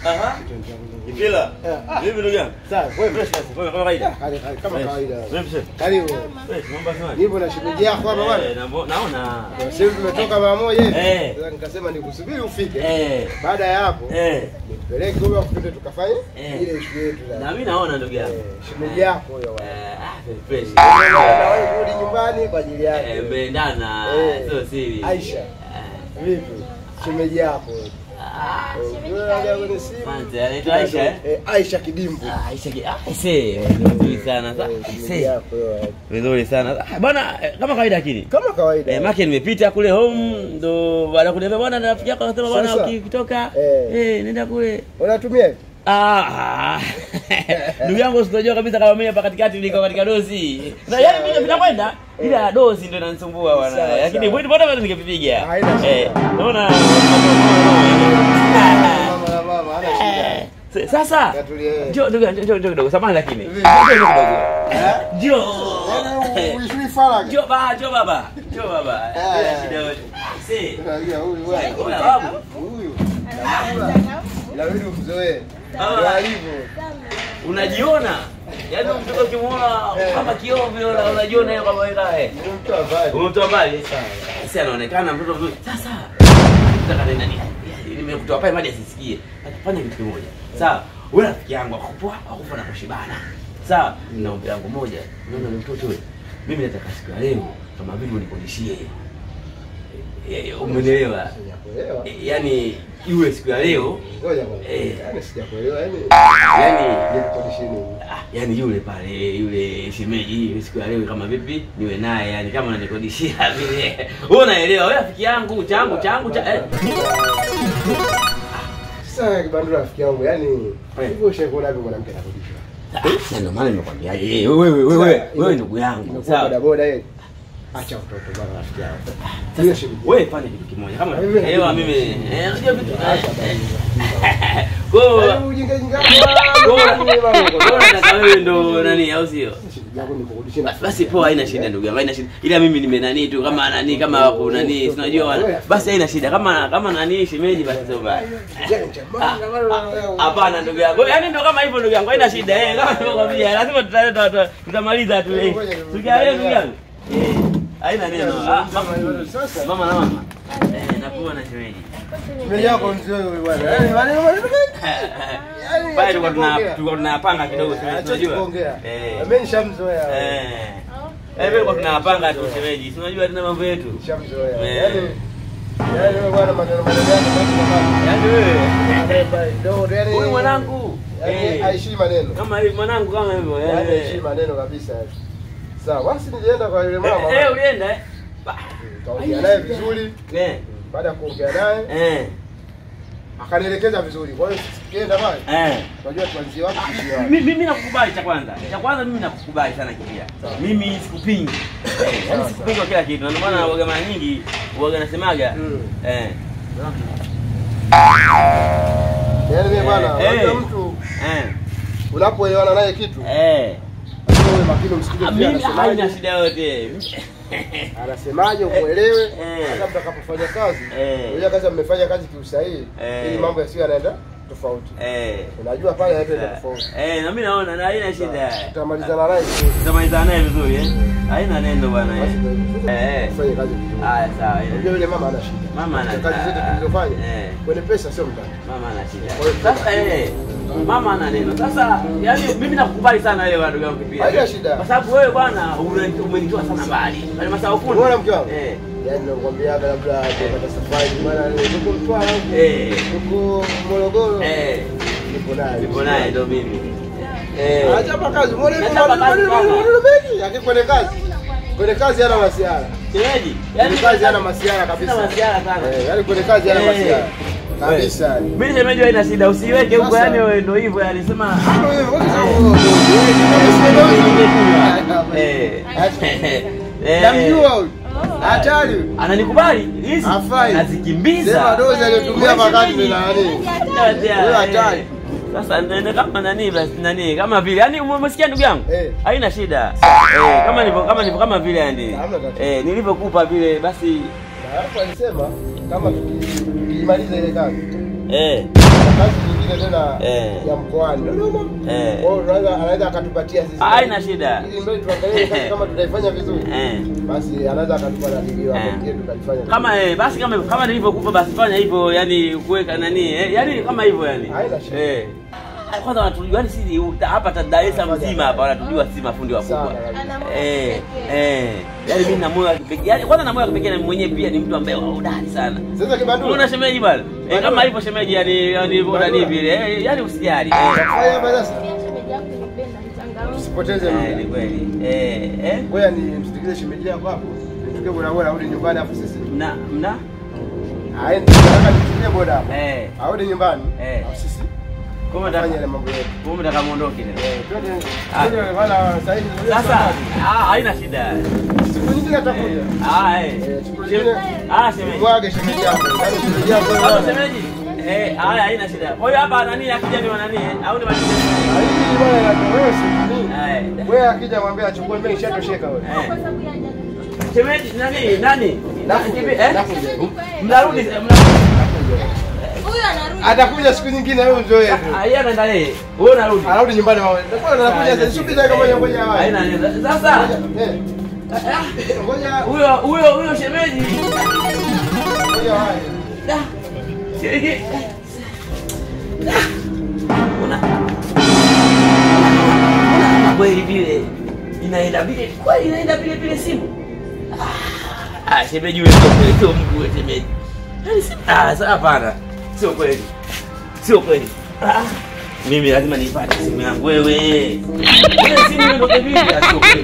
Aha. Ipila. Vipi ndugu yangu? Sawa, wewe fresh kama kawaida. Kama kawaida. Vipi? Karibu. Fresh, mambo sana. Nipo na shughuli yako hapa bwana. Naona. Sasa tumetoka mara moja hivi. Sasa nikasema nikusubiri ufike. Baada ya hapo, nipeleke huko tukute tukafanye ile issue yetu. Na mimi naona ndugu yangu. Shughuli yako hiyo bwana. Fresh. Na wewe kurudi nyumbani kwa ajili yake. Mmeendana. Sio siri. Aisha. Vipi? Shemeji yako. Anaitwa Aisha Aisha Kidimbu. Vizuri sana. Vizuri sana. Bwana kama kawaida lakini. Kama kawaida. Maki nimepita kule home ndo baada kuniambia bwana rafiki yako akasema bwana ukitoka nenda kule. Unatumia? Ndugu yangu usitojua kabisa kama mimi hapa katikati niko katika dozi. Na yaani mimi ninakwenda ila dozi ndio inanisumbua bwana. Lakini bwana bwana ningepiga. Naona sasa njoo ndugu samahani lakini njoo njoo baba shida yote huyu inabidi umzoee unajiona yaani mtoto ukimuona kama kiovyo unajiona yeye kama wewe umemtoa mbali sasa anaonekana mtoto mzuri sasa nataka nini nimekutoa pale hadi asisikie atafanya kitu kimoja sawa wewe rafiki yangu akufa na kushibana sawa na ombi langu moja unaona mtoto wewe mimi nataka siku ya leo kama vile unikodishie umeelewa yani iwe siku ya leo yani sijakuelewa yani yule pale yule shemeji siku ya leo kama vipi niwe naye yani kama unanikodishia vile wewe unaelewa wewe rafiki yangu changu sasa kibando rafiki yangu yani hivyo sheko lapi mwanamke anakodishwa ndio maana nimekwambia wewe ndugu yangu sawa boda boda acha mtoto bwana rafiki yangu wewe fanya kitu kimoja kama elewa mimi unajua vitu nataka wewe ndo nani au sio basi poa haina shida ndugu yangu haina shida ila mimi nime nani tu kama nani kama hapo nani unajua basi haina shida kama nani shemeji basi sio baya hapana ndugu yangu yani ndo kama hivyo ndugu yangu haina shida kama nimekwambia lazima tutamaliza tu tukiaje ndugu yangu haina neno mama na mama nakuwa na shemeji shemeji yako mzee huyu bwana pale tulikuwa tunapanga kidogo unajua mimi nishamzoea tulikuwa tunapanga tu shemeji unajua tena mambo yetu nishamzoea yani bwana maneno yako huyu mwanangu aishi maneno kama hivi mwanangu kama hivyo aishi maneno kabisa sawa basi nilienda kwa yule mama ulienda kaongea naye vizuri baada ya kuongea naye akanielekeza vizuri kwa hiyo sikienda pale unajua tuanzie wapi mimi nakukubali cha kwanza mimi nakukubali sana kilia mimi sikupingi yani sikupingi kila kitu na ndio maana huaga mara nyingi huaga nasemaga yani mimi bwana unajua mtu unapoelewana naye kitu wewe makini msikilize mimi haina shida yote anasemaje umuelewe hata mtakapofanya kazi unajua kazi mmefanya kazi kiusahihi ili mambo yasiwe yanaenda tofauti unajua pale yanaenda tofauti na mimi naona na haina shida tutamalizana naye vizuri haina neno bwana fanye kazi vizuri sawa unajua yule mama ana shida mama ana kazi zetu tulizofanya kwenye pesa sio mtani mama ana shida sasa mama ana neno sasa yani mimi nakukubali sana wewe ndugu yangu pia haina shida kwa sababu wewe bwana umenitoa sana mbali bali masaa fundi bora mke wangu yani nakwambia labda tupata safari bwana niko Mtwara huko Morogoro nipo naye ndo mimi acha kazi muone akikwenda kazi kwenye kazi hana masiara shemeji yani kazi hana masiara kabisa masiara sana yani kwenye kazi hana masiara kabisa mimi shemeji haina shida usiweke huko yani wewe ndio hivyo yani sema namjua huyu hatari ananikubali hizi nazikimbiza sema dozi aliyotumia wakati ni nani huyo hatari sasa nene kama nani basi nani kama vile yani umesikia ndugu yangu haina shida kama vile yani nilivyokupa vile basi hapo alisema kama tukimaliza ile kazi kazi nyingine tena ya mkoani. Kwa hiyo anaweza akatupatia sisi. Haina shida. Ili mbele tuangalie kama tutaifanya vizuri. Basi anaweza akatupa na video hapo pia tukaifanya. Kama basi kama nilivyokupa basi fanya hivyo, yani kuweka nani? Yani kama hivyo yani. Haina shida. Kwanza wanatujua ni sisi hapa Dar es Salaam mzima hapa wanatujua sisi mafundi wakubwa. Yaani mimi na moyo wa kipekee. Yaani kwanza na moyo wa kipekee na mwenyewe pia ni mtu ambaye hodari sana. Sasa Kibandula. Unaona shemeji bwana? Kama hivyo shemeji yani bora ni vile. Yaani usijali. Haya hapa sasa. Usipoteze muda. Ni kweli. Ngoja nimsikize shemeji yako hapo. Nituke bora arudi nyumbani hapo sisi. Mna? Haya nataka nitumie boda hapo. Arudi nyumbani. Sisi. Kama Fanya ile mambo yetu. Kumbe nataka muondoke leo. Twende wala sasa hivi. Sasa haina shida. Siku nyingine atakuja. Shemeji. Mwage shemeji yako. Shemeji yako. Shemeji. Haya haina shida. Kwa hiyo hapa nani akija ni nani au ni mali? Hii bwana wewe si. Wewe akija mwambie achukue mimi nishatosheka wewe. Shemeji nani? Mnarudi. Huyu anarudi. Atakuja siku nyingine wewe uzoe. Yeye anaenda yeye. Wewe unarudi. Anarudi nyumbani mama. Ndio anakuja sasa. Subiri kama ngoja hawa. Haina nini. Sasa. Ngoja. Huyo shemeji. Ngoja hawa. Shemeji. Una. Kweli vile. Inaenda vile simu. Shemeji wewe sio mkuu wewe shemeji. Sasa hapana. Sio kweli. Mimi lazima nipate simu yangu wewe. Ile simu ndio vipi? Sio kweli.